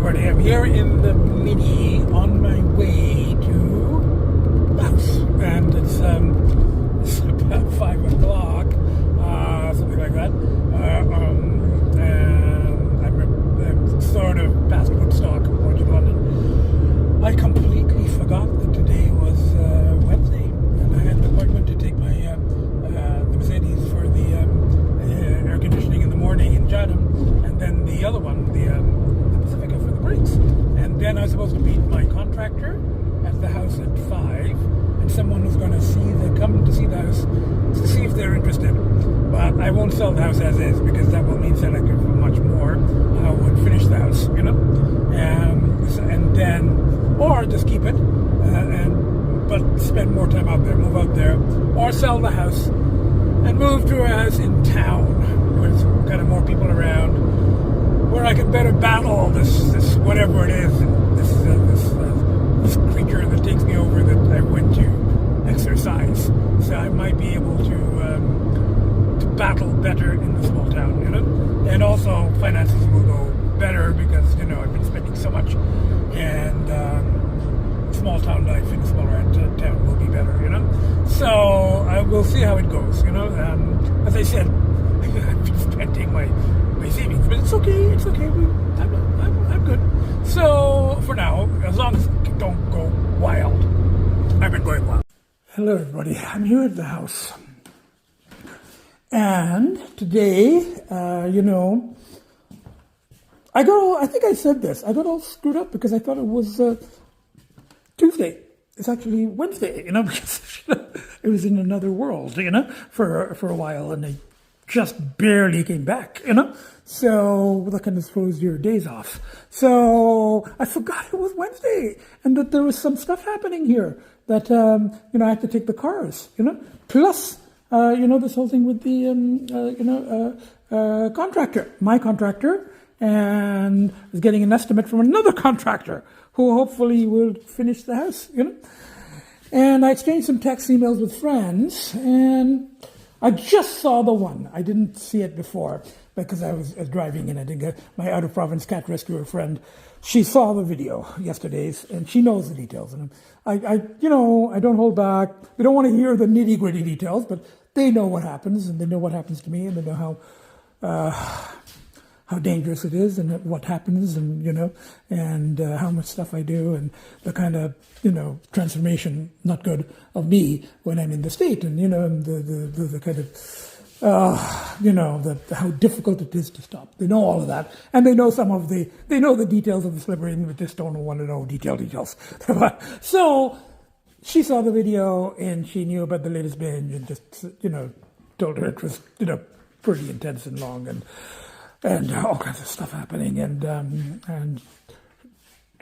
everybody. I'm here in the Mini on my way to the house, and it's about 5 o'clock, something like that. And I'm sort of past Woodstock, going to London. I completely forgot that today was Wednesday, and I had an appointment to take my the Mercedes for the air conditioning in the morning in Chatham, and then the other one, the Pacifica for the brakes. And then I was supposed to meet my contractor at the house at 5, and someone was going to come to see the house to see if they're interested. But I won't sell the house as is, because that will mean selling it for much more. I would finish the house, and then, or just keep it, but spend more time out there, move out there, or sell the house and move to a house in town where there's kind of more people around, where I can better battle this whatever it is, this creature that takes me over that I went to exercise. So I might be able to battle better in the small town, and also finances will go better because I've been spending so much, and small town life in a smaller town will be better, So we'll see how it goes, As I said, I've been spending my savings, but it's okay. I'm good. So for now, as long as it don't go wild, I've been going wild. Hello, everybody. I'm here at the house, and today, I think I said this. I got all screwed up because I thought it was Tuesday. It's actually Wednesday, because it was in another world, for a while, and I just barely came back, So that kind of throws your days off. So I forgot it was Wednesday, and that there was some stuff happening here that I had to take the cars, Plus, this whole thing with the contractor, my contractor, and I was getting an estimate from another contractor who hopefully will finish the house, And I exchanged some text emails with friends, and I just saw the one. I didn't see it before because I was driving, and I didn't get my out-of-province cat rescuer friend. She saw the video yesterday's, and she knows the details. And I don't hold back. They don't want to hear the nitty-gritty details, but they know what happens, and they know what happens to me, and they know how dangerous it is, and what happens, and and how much stuff I do, and the kind of transformation, not good, of me when I'm in the state, and and the kind of how difficult it is to stop. They know all of that, and they know they know the details of the slippery, but just don't want to know details. So she saw the video, and she knew about the latest binge, and just told her it was pretty intense and long, and all kinds of stuff happening, and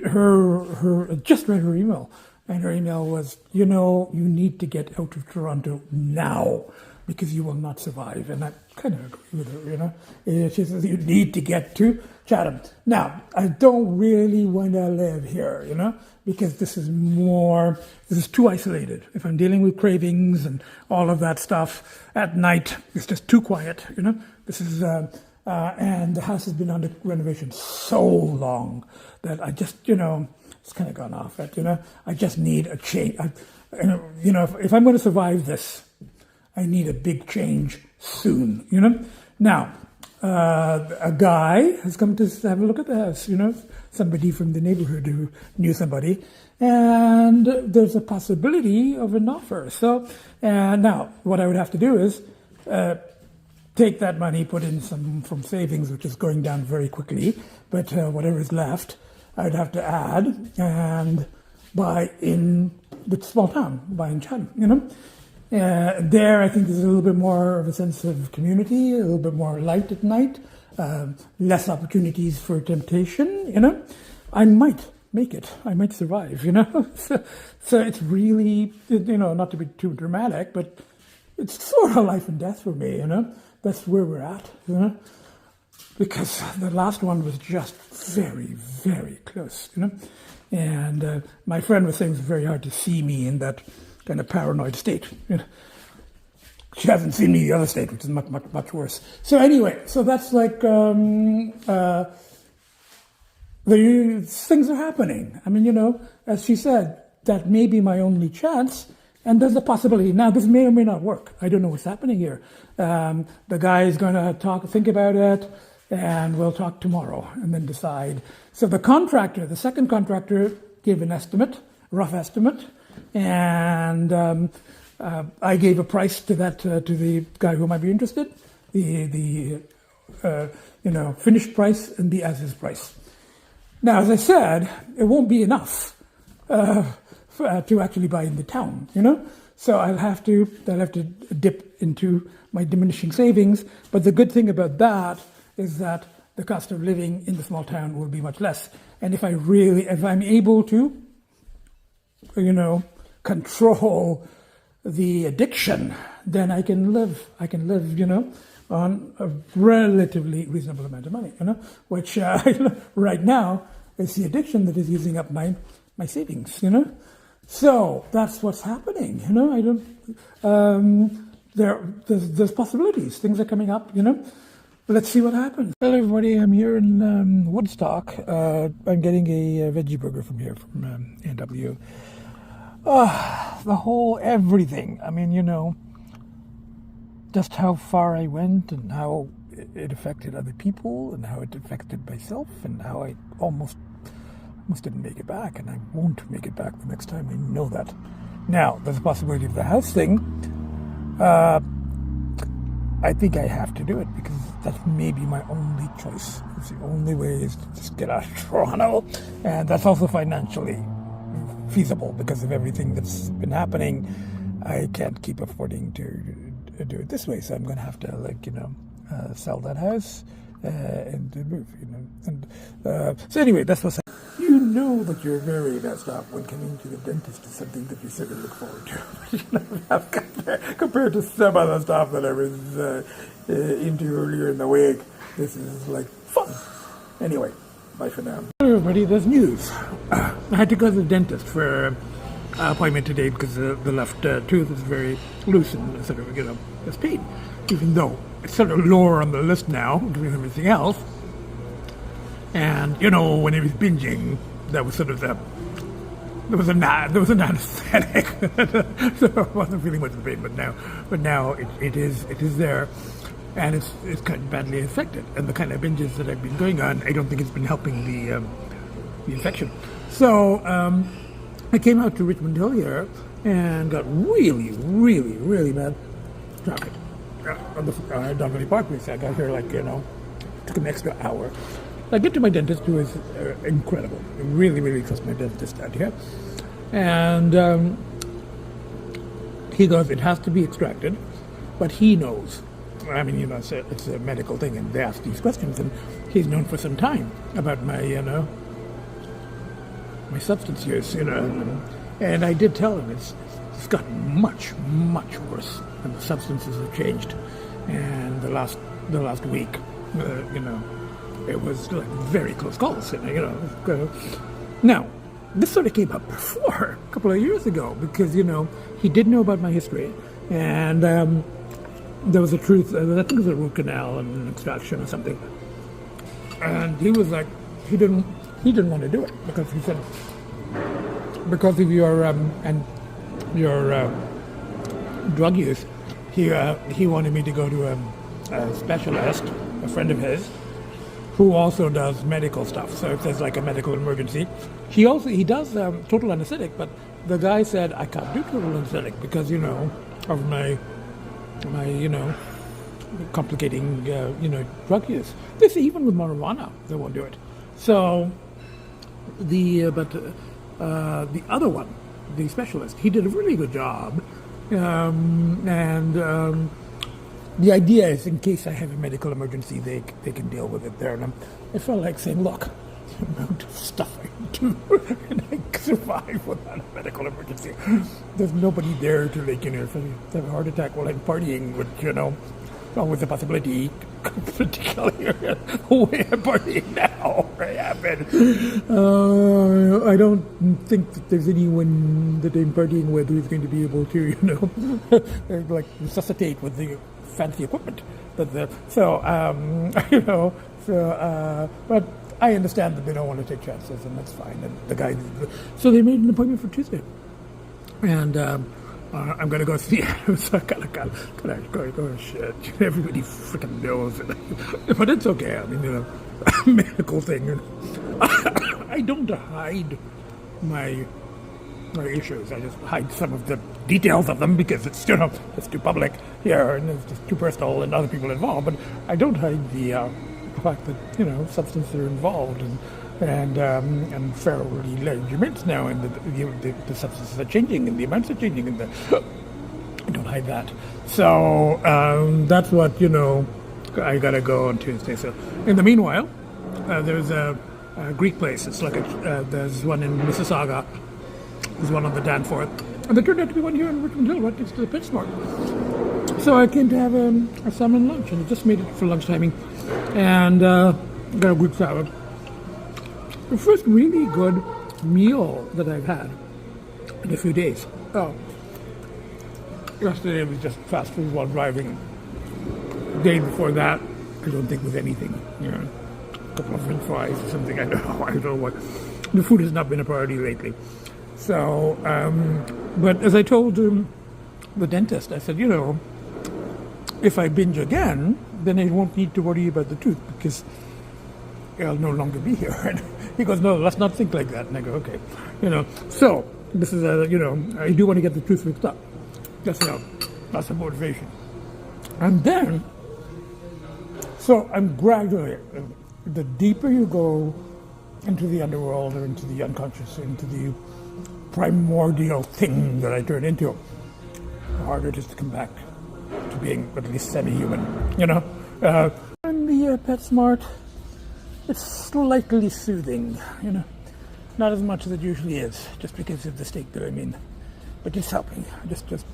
her just read her email, and her email was, you need to get out of Toronto now because you will not survive, and I kind of agree with her, She says you need to get to Chatham. Now, I don't really want to live here, because this is too isolated. If I'm dealing with cravings and all of that stuff at night, it's just too quiet, This is and the house has been under renovation so long that I just, it's kind of gone off it, I just need a change. If I'm going to survive this, I need a big change soon, Now, a guy has come to have a look at the house, somebody from the neighborhood who knew somebody, and there's a possibility of an offer. So, now, what I would have to do is take that money, put in some from savings, which is going down very quickly, but whatever is left, I'd have to add and buy in the small town, buy in Chatham, There, I think there's a little bit more of a sense of community, a little bit more light at night, less opportunities for temptation, I might make it. I might survive, So it's really, not to be too dramatic, but it's sort of life and death for me, That's where we're at, because the last one was just very, very close, And my friend was saying it's very hard to see me in that kind of paranoid state. She hasn't seen me in the other state, which is much, much, much worse. So anyway, so that's like things are happening. I mean, as she said, that may be my only chance, and there's a possibility. Now, this may or may not work. I don't know what's happening here. The guy is going to think about it, and we'll talk tomorrow and then decide. So the second contractor, gave an estimate, rough estimate, and I gave a price to the guy who might be interested, the finished price and the as-is price. Now, as I said, it won't be enough to actually buy in the town, So I'll have to dip into my diminishing savings. But the good thing about that is that the cost of living in the small town will be much less. And if I'm able to, control the addiction, then I can live, on a relatively reasonable amount of money, which right now is the addiction that is using up my savings, So that's what's happening, there's possibilities. Things are coming up, Let's see what happens. Hello, everybody. I'm here in Woodstock. I'm getting a veggie burger from here, from A&W. The whole everything. I mean, just how far I went and how it affected other people and how it affected myself and how I almost didn't make it back, and I won't make it back the next time. I know that. Now, there's a possibility of the house thing. I think I have to do it because that's maybe my only choice. It's the only way is to just get out of Toronto, and that's also financially feasible because of everything that's been happening. I can't keep affording to do it this way, so I'm going to have to sell that house and move. And so anyway, that's what's happening. You know that you're very messed up when coming to the dentist is something that you sort of look forward to. Compared to some other stuff that I was into earlier in the week, this is like fun. Anyway, bye for now. Hello everybody, there's news. I had to go to the dentist for an appointment today because the left tooth is very loose and sort of, it's pain. Even though it's sort of lower on the list now, doing everything else. And, when he was binging, that was sort of there was an anesthetic. So I wasn't feeling much of the pain, but now it is there, and it's kind of badly infected. And the kind of binges that I've been going on, I don't think it's been helping the infection. So I came out to Richmond Hill here and got really, really, really bad traffic on the Danforth Parkway. So I got here took an extra hour. I get to my dentist, who is incredible. I really, really trust my dentist out here. And he goes, it has to be extracted, but he knows. I mean, it's a medical thing, and they ask these questions, and he's known for some time about my, my substance use, And I did tell him it's gotten much, much worse, and the substances have changed. And the last week, it was like very close calls, Now, this sort of came up before, a couple of years ago, because, he did know about my history, and there was a truth, I think it was a root canal and an extraction or something. And he was like, he didn't want to do it, because he said, because of your drug use, he wanted me to go to a specialist, a friend of his, who also does medical stuff. So if there's like a medical emergency, he does total anesthetic. But the guy said I can't do total anesthetic because of my complicating drug use. This even with marijuana, they won't do it. So the other one, the specialist, he did a really good job, and. The idea is, in case I have a medical emergency, they can deal with it there. And I felt like saying, look, the amount of stuff I do, and I survive without a medical emergency. There's nobody there to, if I have a heart attack while I'm partying, which, always a possibility, particularly the way I'm partying now, I happen. I don't think that there's anyone that I'm partying with who's going to be able to, resuscitate with the fancy equipment. But I understand that they don't want to take chances, and that's fine. And the guy, so they made an appointment for Tuesday, and I'm going to go see it. So I kind of go, oh shit, everybody freaking knows it. But it's okay. I mean, medical thing. I don't hide my issues. I just hide some of the details of them because it's it's too public here and it's just too personal and other people involved. But I don't hide the fact that substances are involved and fairly large amounts now, and the substances are changing and the amounts are changing, and I don't hide that. So that's what I gotta go on Tuesday. So in the meanwhile, there's a Greek place. It's like there's one in Mississauga. There's one on the Danforth, and there turned out to be one here in Richmond Hill, right next to the PetSmart. So I came to have a salmon lunch, and I just made it for lunch timing, and got a Greek salad. The first really good meal that I've had in a few days. Oh, yesterday was just fast food while driving. The day before that, I don't think was anything. A couple of French fries or something. I don't know what. The food has not been a priority lately. So, but as I told the dentist, I said, if I binge again, then I won't need to worry about the tooth because I'll no longer be here. And he goes, no, let's not think like that. And I go, okay, So this is I do want to get the tooth fixed up. That's the motivation. And then, so I'm gradually, the deeper you go into the underworld or into the unconscious, into the primordial thing that I turn into, the harder it is to come back to being at least semi-human, In the PetSmart, it's slightly soothing, Not as much as it usually is, just because of the steak that I'm in. But it's helping, just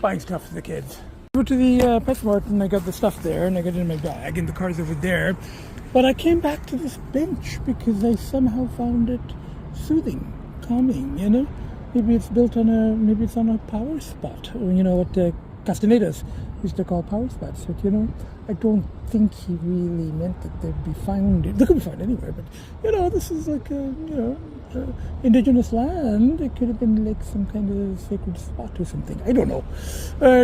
buying stuff for the kids. I go to the PetSmart and I got the stuff there, and I got it in my bag, and the car's over there. But I came back to this bench because I somehow found it soothing, calming, Maybe it's maybe it's on a power spot, or what Castaneda's used to call power spots. But I don't think he really meant that they'd be found. They could be found anywhere, but this is like indigenous land. It could have been like some kind of sacred spot or something. I don't know.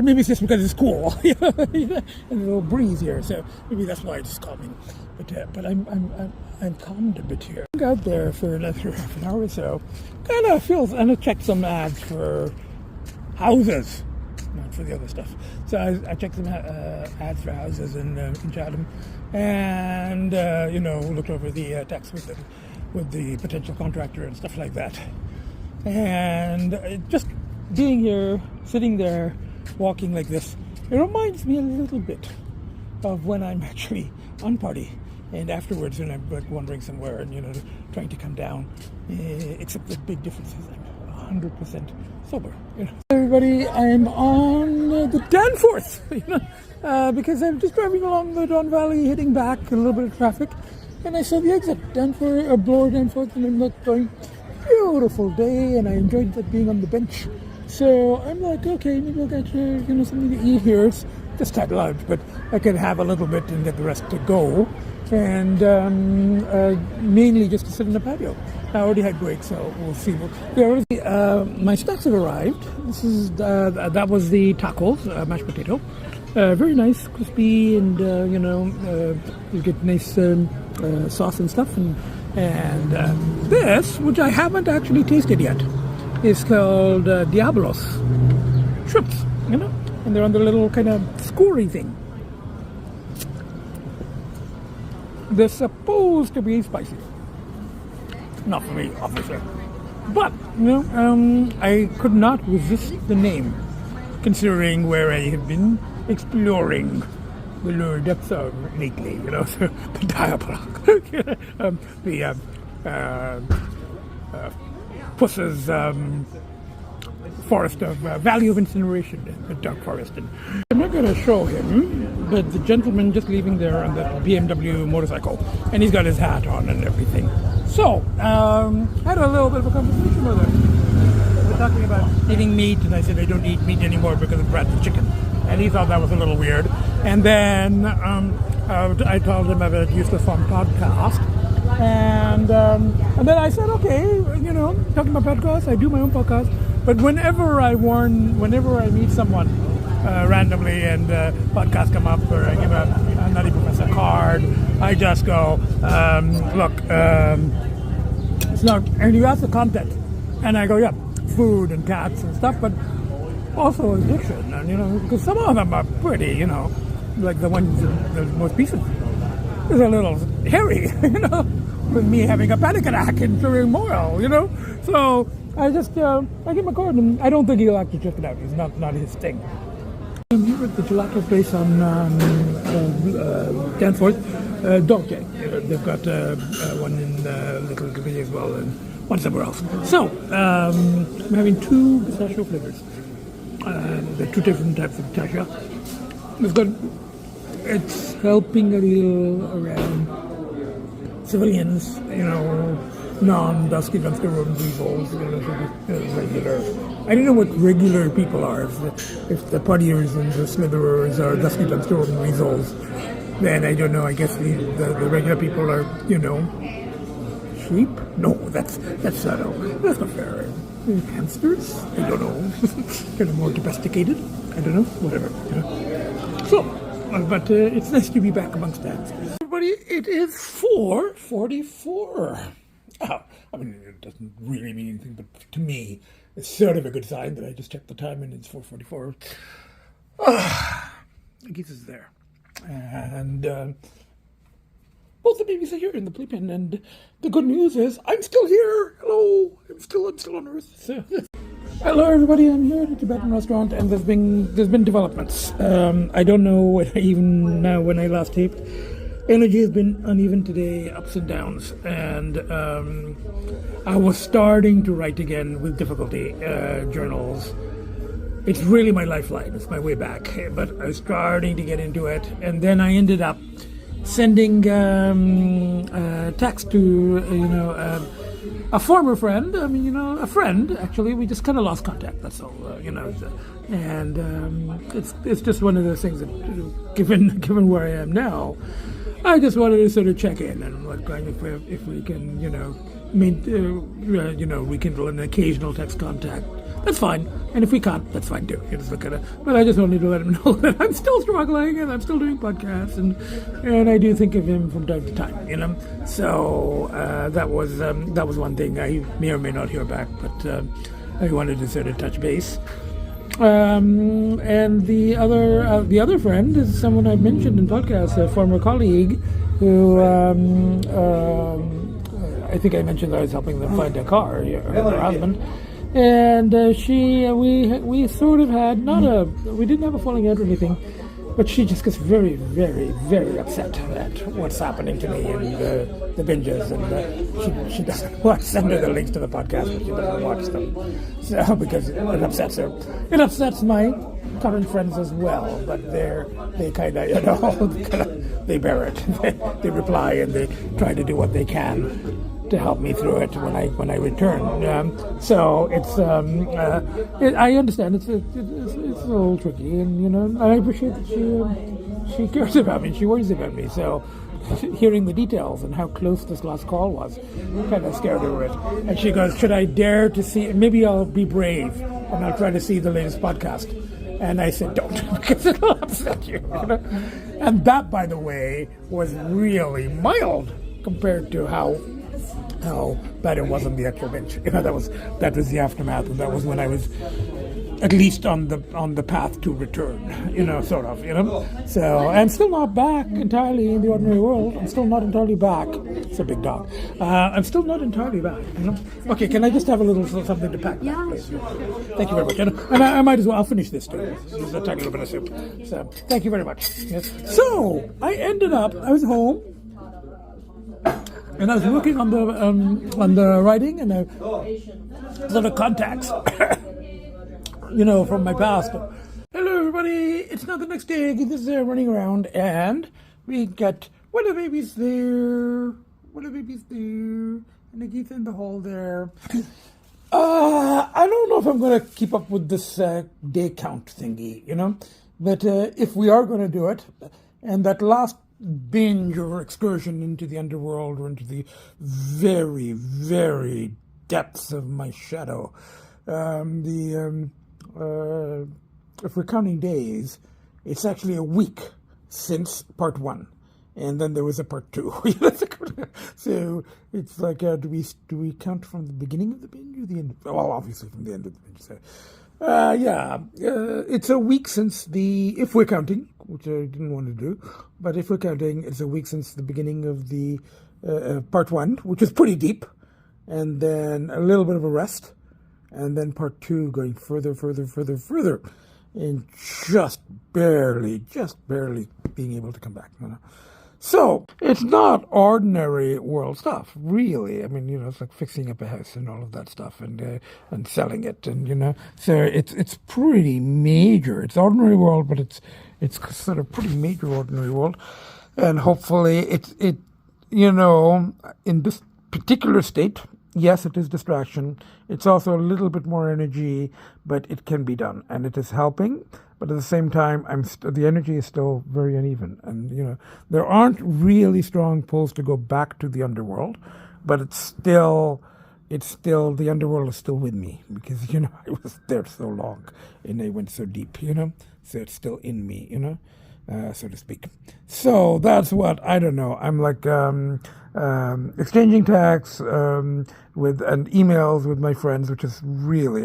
Maybe it's just because it's cool, and a little breeze here, so maybe that's why it's calming. But I'm calmed a bit here. I out there for another half an hour or so. Kind of feels, and I checked some ads for houses, not for the other stuff. So I checked some ads for houses in Chatham, and looked over the text with the potential contractor and stuff like that. And just being here, sitting there, walking like this, it reminds me a little bit of when I'm actually on party. And afterwards, when I'm wandering somewhere and, trying to come down, except the big difference is I'm 100% sober. Everybody, I'm on the Danforth, because I'm just driving along the Don Valley, heading back, a little bit of traffic, and I saw the exit, Bloor Danforth, and I'm going, beautiful day, and I enjoyed that being on the bench. So I'm like, okay, maybe I'll get something to eat here. It's just had lunch, but I could have a little bit and get the rest to go. And mainly just to sit in the patio. I already had break, so we'll see. My snacks have arrived. This is that was the tacos, mashed potato. Very nice, crispy, and you get nice sauce and stuff. And this, which I haven't actually tasted yet, is called Diablos shrimps. And they're on the little kind of skewery thing. They're supposed to be spicy. Not for me, obviously. But, I could not resist the name, considering where I have been exploring the lower depths of lately, so the diablogue, Puss's forest of Valley of Incineration, the dark forest. And I'm not going to show him, but the gentleman just leaving there on the BMW motorcycle, and he's got his hat on and everything. So, I had a little bit of a conversation with him. We were talking about eating meat, and I said I don't eat meat anymore because of Bradford chicken. And he thought that was a little weird. And then I told him about Useless Farm podcast, And then I said, okay, talking about podcasts, I do my own podcast. But whenever I meet someone randomly and podcasts come up, or I give a Nutty Professor card, I just go, look, it's not, and you ask the content, and I go, yeah, food and cats and stuff, but also addiction, and because some of them are pretty, like the ones, the most recent is a little hairy, with me having a panic attack and feeling moral, So I just, I give him a card, and I don't think he'll actually check it out. It's not his thing. I'm here at the gelato place on Danforth, Dolce. They've got one in Little Italy as well, and one somewhere else. So I'm having two pistachio flavors. There are two different types of pistachio. It's helping a little around civilians, non-dusky dumpster road weevils, regular. I don't know what regular people are. If the partiers and the smitherers are dusky dumpster road weasels, then I don't know. I guess the regular people are, sheep? No, that's not fair. Hamsters? I don't know. Kind of more domesticated. I don't know. Whatever. So, but it's nice to be back amongst hamsters. Everybody, it is 4:44. Oh, I mean, it doesn't really mean anything, but to me, it's sort of a good sign that I just checked the time and it's 4:44. The geese is there. And both the babies are here in the playpen, and the good news is I'm still here. Hello, I'm still on Earth. So. Hello, everybody. I'm here at the Tibetan restaurant, and there's been developments. I don't know even now when I last taped. Energy has been uneven today, ups and downs, and I was starting to write again with difficulty journals. It's really my lifeline. It's my way back, but I was starting to get into it, and then I ended up sending text to a former friend. I mean, a friend. Actually, we just kind of lost contact. That's all. And it's just one of those things that, given where I am now, I just wanted to sort of check in and if we can, rekindle an occasional text contact. That's fine, and if we can't, that's fine too. Just look at it. But I just wanted to let him know that I'm still struggling and I'm still doing podcasts, and I do think of him from time to time. So that was one thing. I may or may not hear back, but I wanted to sort of touch base. And the other friend is someone I've mentioned in podcasts, a former colleague who I think I mentioned that I was helping them find a car, her husband. And we sort of had we didn't have a falling out or anything, but she just gets very, very, very upset at what's happening to me and the binges, and she doesn't watch. Send her the links to the podcast, but she doesn't watch them, so because it upsets her. It upsets my current friends as well, but they kind of they bear it. They reply and they try to do what they can to help me through it when I return. So it's I understand it's a little tricky, and I appreciate that she cares about me, she worries about me. So hearing the details and how close this last call was kind of scared her with. And she goes, "Should I dare to see? Maybe I'll be brave and I'll try to see the latest podcast." And I said, "Don't," because it'll upset you. And that, by the way, was really mild compared to how bad it was on the actual bench. That was the aftermath, and that was when I was at least on the path to return. Sort of. So I'm still not back entirely in the ordinary world. I'm still not entirely back. It's a big dog. I'm still not entirely back. Okay, can I just have a little something to pack? Yeah. Thank you very much. And I might as well. I'll finish this too. This is a tiny little bit of soup. So thank you very much. Yes. So I was home. And I was working on the writing, and I sort of contacts, from my past. Hello, everybody! It's now the next day. This is running around, and we got what are babies there? And the geese in the hall there. I don't know if I'm going to keep up with this day count thingy, but if we are going to do it, and that last binge or excursion into the underworld or into the very, very depths of my shadow. If we're counting days, it's actually a week since part one, and then there was a part two. So it's like, do we count from the beginning of the binge or the end? Well, obviously from the end of the binge. So, it's a week since if we're counting, which I didn't want to do, but if we're counting, it's a week since the beginning of the part one, which is pretty deep, and then a little bit of a rest, and then part two going further, and just barely being able to come back. So it's not ordinary world stuff, really. I mean, it's like fixing up a house and all of that stuff, and selling it, and so it's pretty major. It's ordinary world, but it's sort of pretty major ordinary world, and hopefully it in this particular state. Yes, it is distraction. It's also a little bit more energy, but it can be done, and it is helping. But at the same time, the energy is still very uneven, and there aren't really strong pulls to go back to the underworld, but it's still the underworld is still with me because I was there so long and I went so deep, so it's still in me, so to speak. So that's what I don't know. I'm like exchanging texts and emails with my friends, which is really,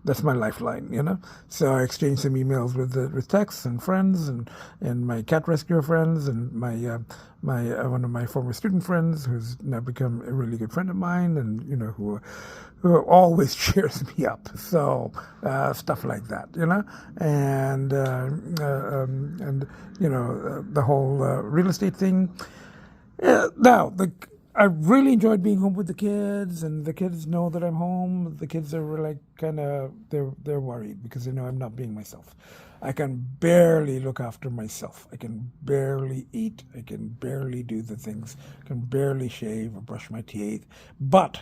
that's my lifeline, So I exchange some emails with texts and friends and my cat rescuer friends and my one of my former student friends who's now become a really good friend of mine, and who always cheers me up. So stuff like that, and the whole real estate thing. Now, I really enjoyed being home with the kids, and the kids know that I'm home. The kids are like they're worried because they know I'm not being myself. I can barely look after myself. I can barely eat. I can barely do the things. I can barely shave or brush my teeth. But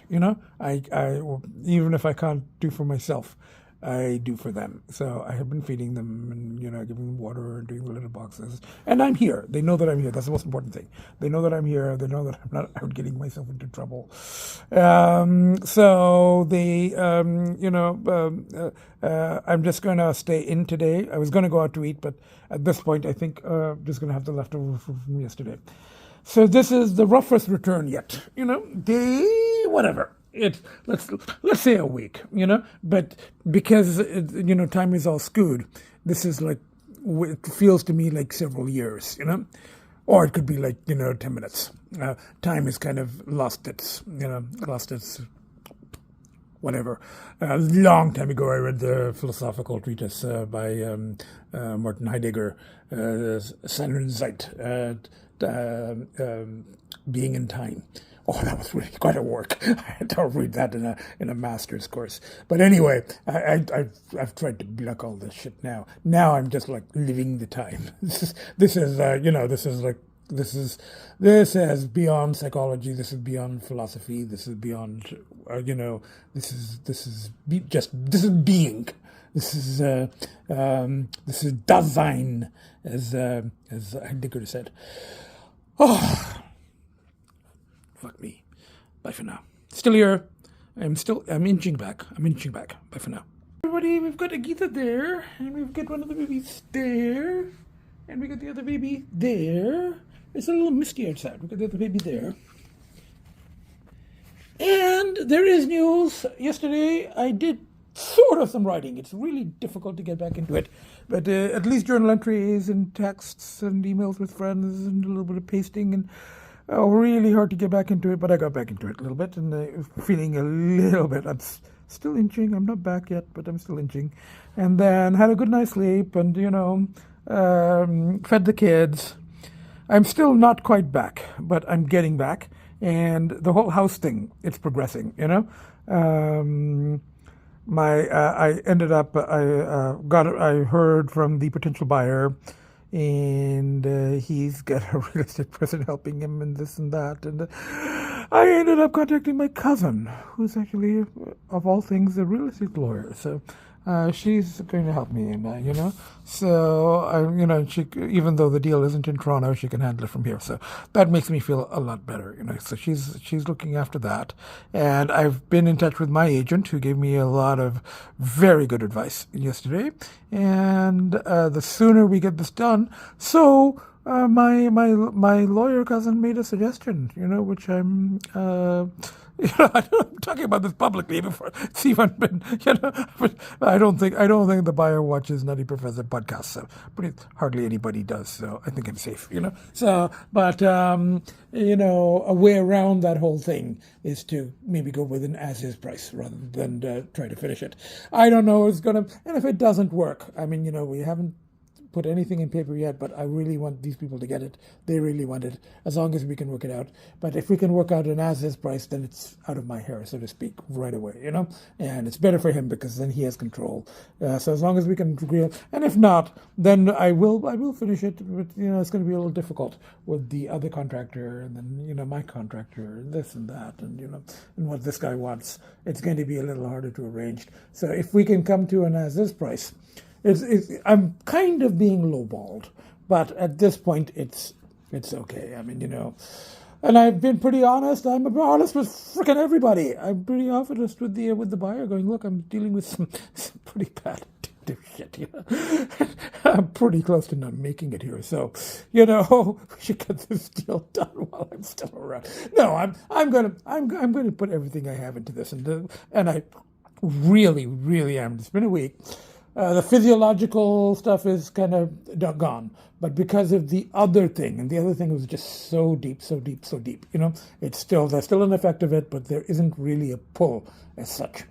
I even if I can't do for myself, I do for them. So I have been feeding them and, giving them water and doing the little boxes. And I'm here. They know that I'm here. That's the most important thing. They know that I'm here. They know that I'm not out getting myself into trouble. So I'm just going to stay in today. I was going to go out to eat, but at this point, I think I'm just going to have the leftover from yesterday. So this is the roughest return yet. Day whatever. Let's say a week, but because time is all skewed, this is like, it feels to me like several years, or it could be like 10 minutes. Time has kind of lost its whatever. A long time ago, I read the philosophical treatise by Martin Heidegger, Synchronisity, being in time. Oh, that was really quite a work. I had to read that in a master's course. But anyway, I've tried to block all this shit now. Now I'm just like living the time. This is beyond psychology. This is beyond philosophy. This is beyond this is being. This is Dasein, as Heidegger said. Oh. Fuck me. Bye for now. Still here. I'm inching back. Bye for now. Everybody, we've got Agita there, and we've got one of the babies there, and we got the other baby there. It's a little misty outside. We've got the other baby there. And there is news. Yesterday, I did sort of some writing. It's really difficult to get back into it. But at least journal entries and texts and emails with friends and a little bit of pasting and really hard to get back into it, but I got back into it a little bit, and feeling a little bit. I'm still inching. I'm not back yet, but I'm still inching. And then had a good night's sleep, and fed the kids. I'm still not quite back, but I'm getting back. And the whole house thing, it's progressing. I ended up. I heard from the potential buyer. And he's got a real estate person helping him and this and that. And I ended up contacting my cousin, who's actually, of all things, a real estate lawyer. So she's going to help me, So she, even though the deal isn't in Toronto, she can handle it from here. So that makes me feel a lot better, So she's looking after that, and I've been in touch with my agent, who gave me a lot of very good advice yesterday. And the sooner we get this done, so. My lawyer cousin made a suggestion, which I'm I'm talking about this publicly before it's even been, but I don't think the buyer watches Nutty Professor podcast, so hardly anybody does. So I think I'm safe, So, but a way around that whole thing is to maybe go with an as-is price rather than try to finish it. I don't know it's gonna, and if it doesn't work, I mean, we haven't put anything in paper yet, but I really want these people to get it. They really want it, as long as we can work it out. But if we can work out an as-is price, then it's out of my hair, so to speak, right away, And it's better for him because then he has control. So as long as we can agree, and if not, then I will finish it. But it's going to be a little difficult with the other contractor, and then my contractor, and this and that, and and what this guy wants. It's going to be a little harder to arrange. So if we can come to an as-is price. I'm kind of being lowballed, but at this point, it's okay. I mean, and I've been pretty honest. I'm honest with freaking everybody. I'm pretty honest with the buyer, going, look, I'm dealing with some pretty bad shit. I'm pretty close to not making it here, so we should get this deal done while I'm still around. No, I'm gonna put everything I have into this, and I really, really am. It's been a week. The physiological stuff is kind of gone, but because of the other thing, and the other thing was just so deep, there's still an effect of it, but there isn't really a pull as such.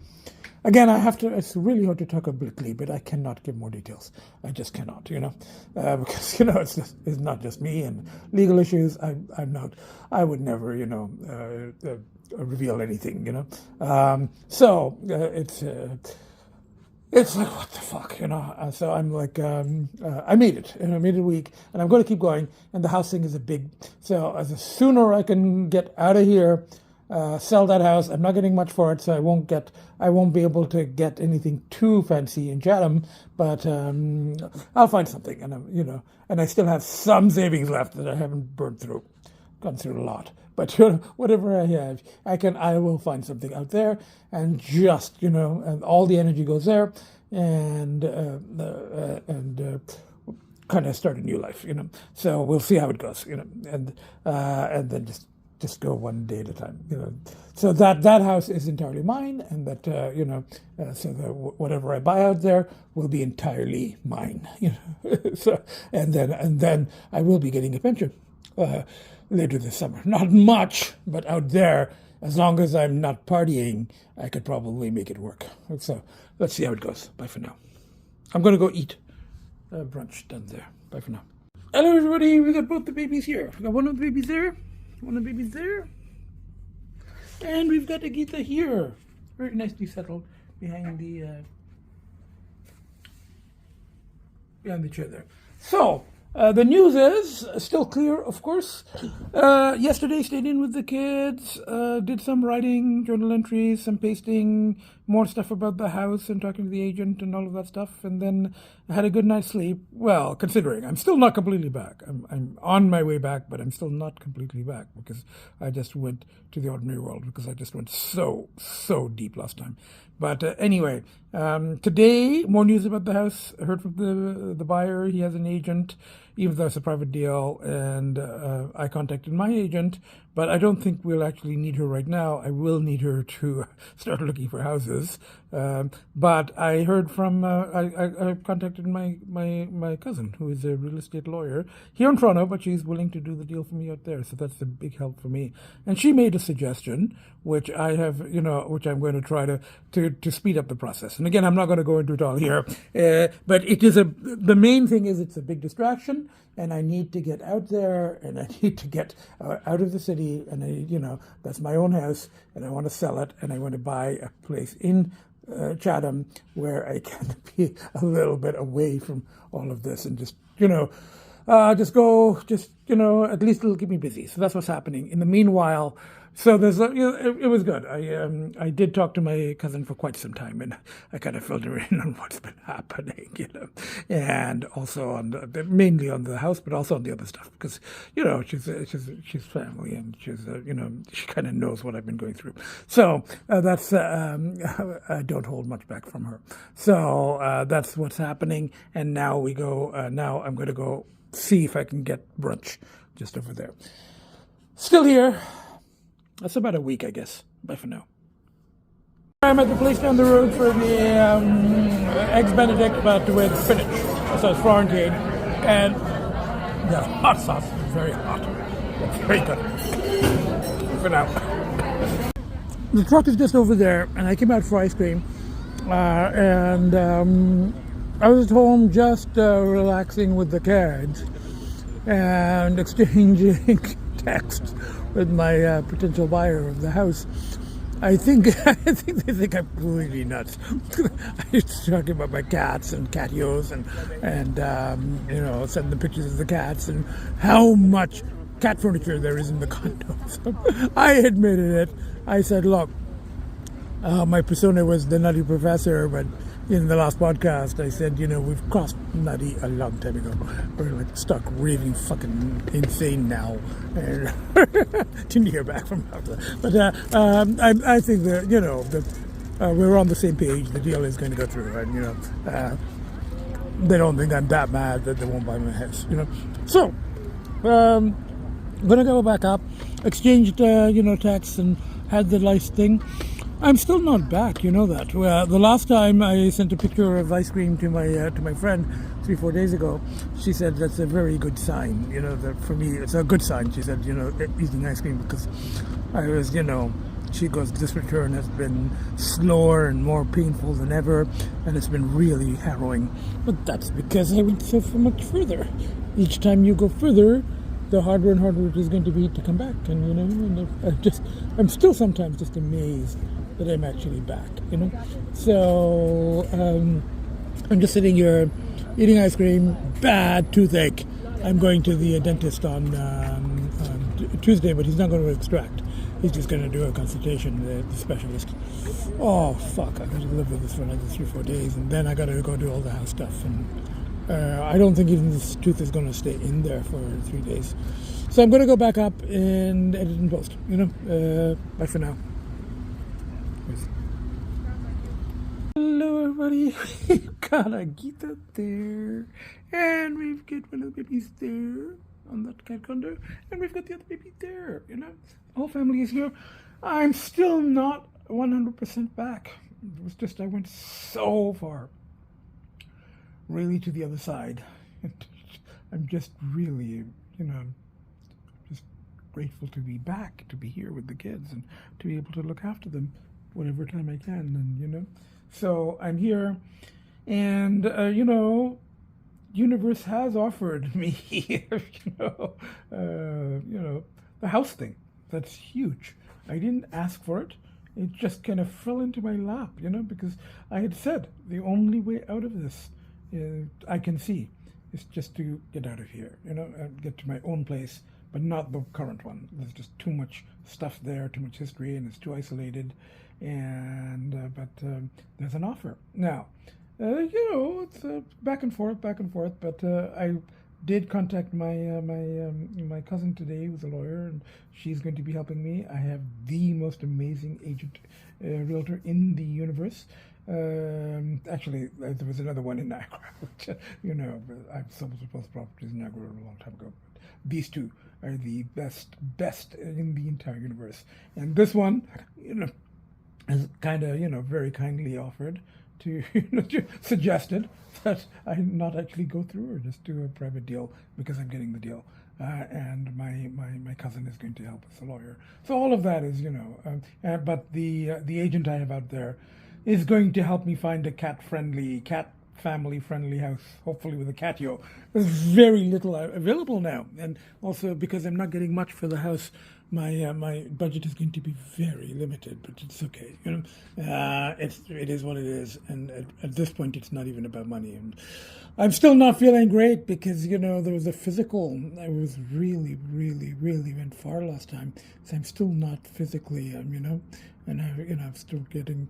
Again, it's really hard to talk obliquely, but I cannot give more details. I just cannot, because, it's not just me and legal issues. I would never, reveal anything, So it's like, what the fuck, So I'm like, I made it, and I made it a week, and I'm going to keep going. And the house thing is so the sooner I can get out of here, sell that house. I'm not getting much for it, so I won't be able to get anything too fancy in Chatham, but I'll find something, and and I still have some savings left that I haven't burned through. Gone through a lot, but whatever I have, I will find something out there, and just and all the energy goes there, and kind of start a new life, So we'll see how it goes, and then just go one day at a time, So that house is entirely mine, and that so that whatever I buy out there will be entirely mine, So and then I will be getting a pension. Later this summer. Not much, but out there, as long as I'm not partying, I could probably make it work. So let's see how it goes. Bye for now. I'm going to go eat brunch done there. Bye for now. Hello, everybody. We got both the babies here. We got one of the babies there, one of the babies there, and we've got Agitha here. Very nicely settled behind the chair there. So, the news is still clear, of course. Yesterday, stayed in with the kids, did some writing, journal entries, some pasting, more stuff about the house and talking to the agent and all of that stuff. And then I had a good night's sleep. Well, considering I'm still not completely back. I'm on my way back, but I'm still not completely back because I just went to the ordinary world because I just went so deep last time. But anyway, today, more news about the house. I heard from the buyer. He has an agent, even though it's a private deal, and I contacted my agent, but I don't think we'll actually need her right now. I will need her to start looking for houses. But I heard from, I contacted my cousin, who is a real estate lawyer here in Toronto, but she's willing to do the deal for me out there. So that's a big help for me. And she made a suggestion, which I have, which I'm going to try to speed up the process. And again, I'm not going to go into it all here, but it is the main thing is it's a big distraction, and I need to get out there, and I need to get out of the city, and that's my own house, and I want to sell it, and I want to buy a place in Chatham where I can be a little bit away from all of this and just at least it'll keep me busy. So that's what's happening. In the meanwhile, So there's it was good. I did talk to my cousin for quite some time, and I kind of filled her in on what's been happening, and also on mainly on the house, but also on the other stuff because she's family, and she kind of knows what I've been going through. So that's I don't hold much back from her. So that's what's happening, and now we go. Now I'm going to go see if I can get brunch just over there. Still here. That's about a week, I guess. Bye for now. I'm at the place down the road for the Eggs Benedict, but with spinach. So it's Florentine. And the hot sauce is very hot. It's very good. For now. The truck is just over there, and I came out for ice cream. And I was at home just relaxing with the kids and exchanging texts with my potential buyer of the house. I think they think I'm completely nuts. I used to talk about my cats and catios and send them pictures of the cats and how much cat furniture there is in the condo. So I admitted it. I said, look, my persona was the nutty professor, but in the last podcast, I said, we've crossed nutty a long time ago. We're like stuck raving fucking insane now. And didn't hear back from her. But I think that, we're on the same page. The deal is going to go through. And, they don't think I'm that mad that they won't buy my house, So, I'm going to go back up, exchanged, texts and had the nice thing. I'm still not back, you know that. Well, the last time I sent a picture of ice cream to my friend 3-4 days ago, she said that's a very good sign. That for me it's a good sign. She said, eating ice cream because I was, she goes, this return has been slower and more painful than ever, and it's been really harrowing. But that's because I went so much further. Each time you go further, the harder and harder it is going to be to come back. And I'm still sometimes just amazed that I'm actually back, So I'm just sitting here eating ice cream, bad toothache. I'm going to the dentist on Tuesday, but he's not going to extract. He's just going to do a consultation with the specialist. Oh, fuck, I got to live with this for another 3-4 days, and then I got to go do all the house stuff. And I don't think even this tooth is going to stay in there for 3 days. So I'm going to go back up and edit and post, Bye for now. Hello everybody, we've got a Gita there, and we've got one of the babies there on that cat condo, and we've got the other baby there, The whole family is here. I'm still not 100% back. It was just I went so far, really to the other side. I'm just really, just grateful to be back, to be here with the kids, and to be able to look after them whatever time I can, and So I'm here, and universe has offered me, the house thing. That's huge. I didn't ask for it. It just kind of fell into my lap, because I had said the only way out of this I can see is just to get out of here, get to my own place, but not the current one. There's just too much stuff there, too much history, and it's too isolated. And but there's an offer now. It's back and forth. But I did contact my cousin today, who's a lawyer, and she's going to be helping me. I have the most amazing agent, realtor in the universe. Actually, there was another one in Niagara, which, I've sold both properties in Niagara a long time ago. But these two are the best in the entire universe, and this one, has kind of, very kindly offered to, suggested that I not actually go through or just do a private deal because I'm getting the deal. And my cousin is going to help as a lawyer. So all of that is, but the agent I have out there is going to help me find a cat-friendly, cat family-friendly house, hopefully with a catio. There's very little available now, and also because I'm not getting much for the house, my budget is going to be very limited. But it's okay, it is what it is, and at this point, it's not even about money. And I'm still not feeling great because there was a physical. I was really, really, really went far last time, so I'm still not physically, and I'm still getting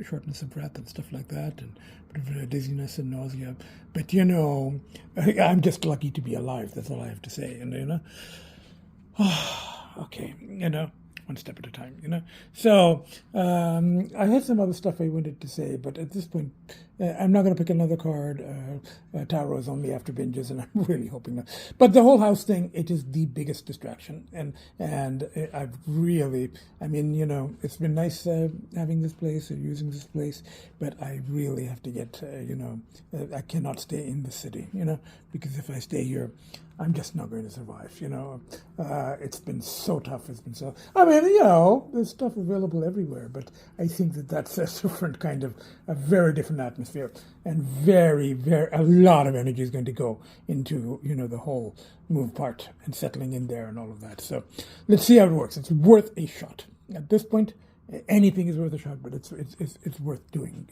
shortness of breath and stuff like that, and a bit of dizziness and nausea. But I'm just lucky to be alive. That's all I have to say. And okay, one step at a time. So I had some other stuff I wanted to say, but at this point, I'm not going to pick another card. Tarot is only after binges, and I'm really hoping that. But the whole house thing, it is the biggest distraction, and I've really, it's been nice having this place or using this place, but I really have to get, I cannot stay in the city, because if I stay here, I'm just not going to survive, It's been so tough. It's been so, there's stuff available everywhere, but I think that's a different kind of, a very different atmosphere, and very, very, a lot of energy is going to go into, the whole move part and settling in there and all of that. So let's see how it works. It's worth a shot. At this point, anything is worth a shot, but it's worth doing,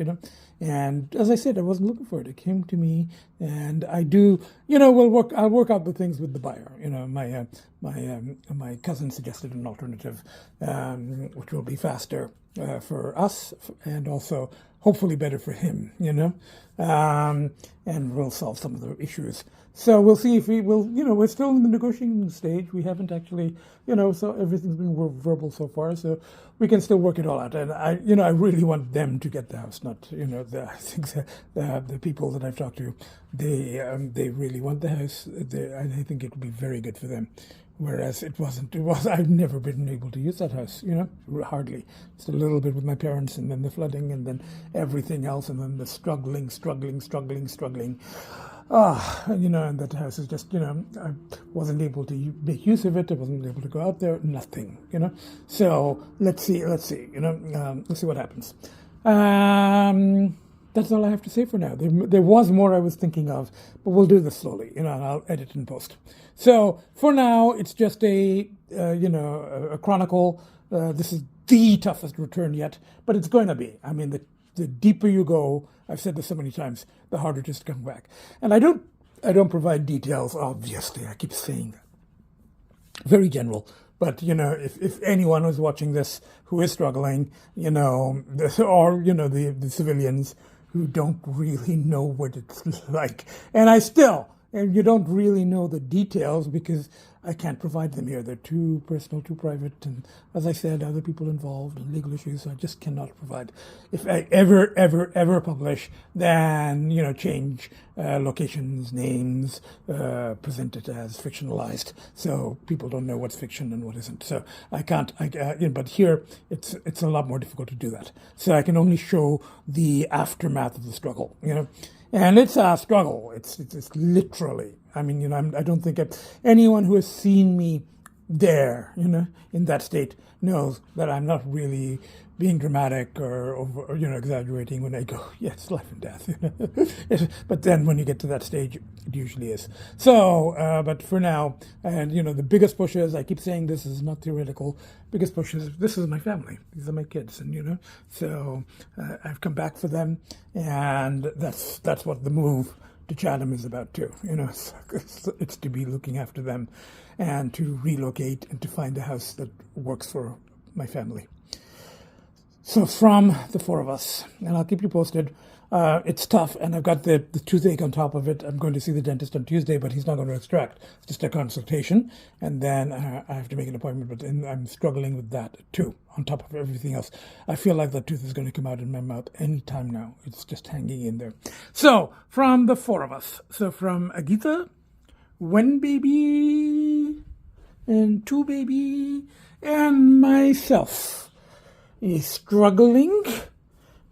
And as I said, I wasn't looking for it. It came to me, and I do, I'll work out the things with the buyer. My cousin suggested an alternative, which will be faster for us, and also hopefully better for him, and we'll solve some of the issues. So we'll see if we will, we're still in the negotiating stage. We haven't actually, so everything's been verbal so far, so we can still work it all out. And I really want them to get the house, not, I think the people that I've talked to, they really want the house. I think it would be very good for them. Whereas I've never been able to use that house, hardly. Just a little bit with my parents, and then the flooding, and then everything else, and then the struggling. And that house is just, I wasn't able to make use of it. I wasn't able to go out there, nothing, So let's see, let's see what happens. That's all I have to say for now. There was more I was thinking of, but we'll do this slowly, and I'll edit and post. So for now, it's just a chronicle. This is the toughest return yet, but it's going to be. The deeper you go, I've said this so many times, the harder it is to come back. And I don't provide details, obviously. I keep saying that. Very general. But, if anyone who's watching this who is struggling, or, the civilians who don't really know what it's like. And you don't really know the details because I can't provide them here. They're too personal, too private. And as I said, other people involved in legal issues, so I just cannot provide. If I ever publish, then, change locations, names, present it as fictionalized, so people don't know what's fiction and what isn't. So I can't, but here it's a lot more difficult to do that. So I can only show the aftermath of the struggle, And it's a struggle. It's literally. I don't think anyone who has seen me there, in that state, knows that I'm not really being dramatic or over, exaggerating when I go, it's life and death. But then when you get to that stage, it usually is. So, but for now, and the biggest push is, I keep saying this is not theoretical. Biggest push is, this is my family. These are my kids, and so I've come back for them, and that's what the move to Chatham is about too. It's to be looking after them, and to relocate and to find a house that works for my family. So from the four of us, and I'll keep you posted. It's tough, and I've got the toothache on top of it. I'm going to see the dentist on Tuesday, but he's not going to extract. It's just a consultation, and then I have to make an appointment, but I'm struggling with that too, on top of everything else. I feel like the tooth is going to come out in my mouth any time now. It's just hanging in there. So, from the four of us. So, from Agita, Wen Baby, and Two Baby, and myself. A struggling,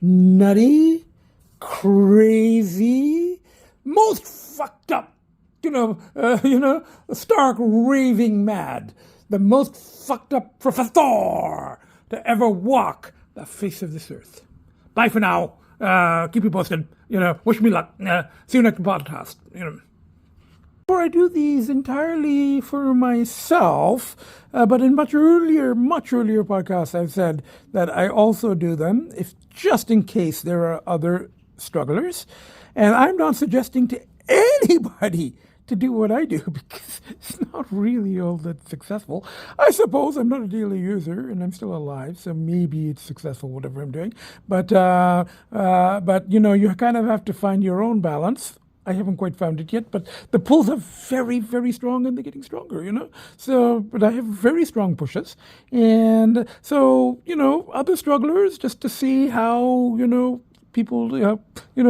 nutty, crazy, most fucked up, stark raving mad, the most fucked up professor to ever walk the face of this earth. Bye for now. Keep you posted. Wish me luck. See you next podcast. Before I do these entirely for myself, but in much earlier podcasts, I've said that I also do them if just in case there are other strugglers. And I'm not suggesting to anybody to do what I do because it's not really all that successful. I suppose I'm not a daily user and I'm still alive, so maybe it's successful, whatever I'm doing. But you kind of have to find your own balance. I haven't quite found it yet, but the pulls are very, very strong and they're getting stronger, So, but I have very strong pushes. And so, other strugglers, just to see how, people,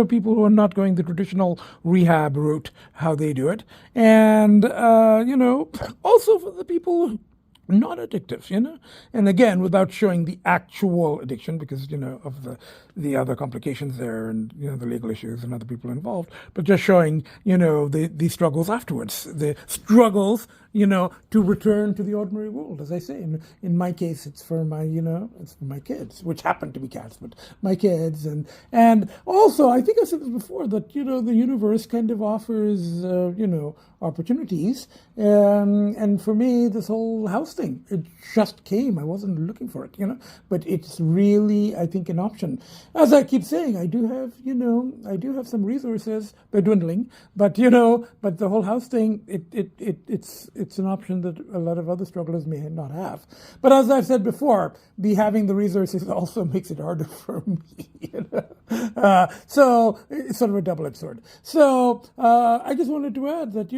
people who are not going the traditional rehab route, how they do it. And, also for the people not addictive, and again, without showing the actual addiction because, of the other complications there and, the legal issues and other people involved, but just showing, the struggles afterwards, the struggles, to return to the ordinary world, as I say. In my case, it's for my, it's for my kids, which happen to be cats, but my kids. And also, I think I said this before, that, the universe kind of offers, opportunities. And for me, this whole house thing, it just came. I wasn't looking for it, but it's really, I think, an option. As I keep saying, I do have some resources. They're dwindling, but the whole house thing, it's an option that a lot of other strugglers may not have. But as I've said before, having the resources also makes it harder for me. So it's sort of a double-edged sword. So I just wanted to add that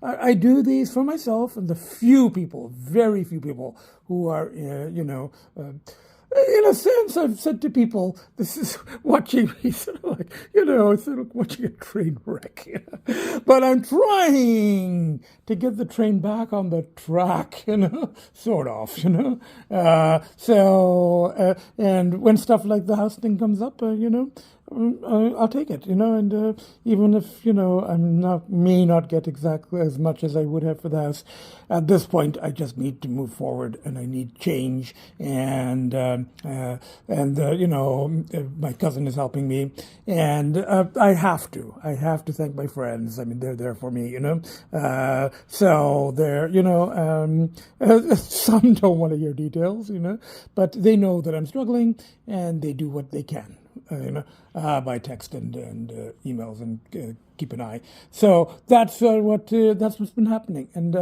I do these for myself and the few people, very few people who are in a sense, I've said to people, this is watching me sort of like, it's sort of watching a train wreck. But I'm trying to get the train back on the track, sort of, and when stuff like the house thing comes up, I'll take it, and even if, may not get exactly as much as I would have for the house, at this point, I just need to move forward and I need change. And my cousin is helping me, and I have to thank my friends. I mean, they're there for me, so they're, some don't want to hear details, but they know that I'm struggling and they do what they can. By text and emails and keep an eye. So that's what's been happening, and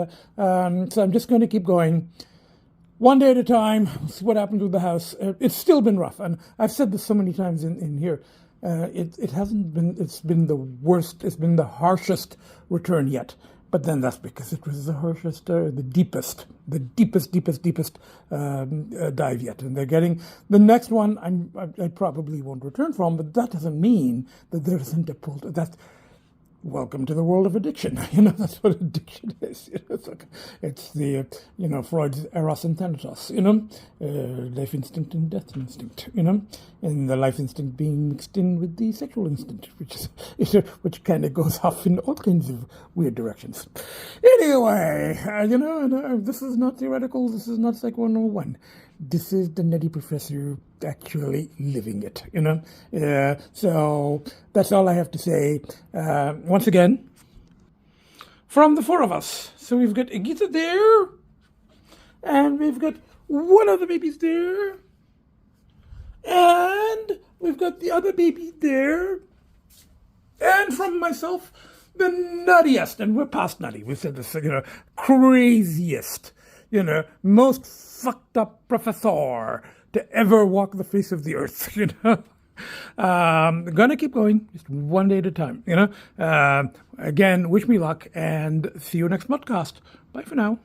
so I'm just going to keep going, one day at a time. See what happens with the house. It's still been rough, and I've said this so many times in here. It hasn't been. It's been the worst. It's been the harshest return yet. But then that's because it was the harshest, the deepest dive yet. And they're getting the next one. I probably won't return from, but that doesn't mean that there isn't a pull. That's welcome to the world of addiction. That's what addiction is. It's the Freud's eros and thanatos. Life instinct and death instinct. And the life instinct being mixed in with the sexual instinct, which kind of goes off in all kinds of weird directions. Anyway, this is not theoretical. This is not Psych 101. This is the nutty professor actually living it, So that's all I have to say. Once again, from the four of us. So we've got Agita there, and we've got one of the babies there, and we've got the other baby there, and from myself, the nuttiest, and we're past nutty. We said this, craziest, most fucked up professor to ever walk the face of the earth, Gonna keep going, just one day at a time, Again, wish me luck, and see you next podcast. Bye for now.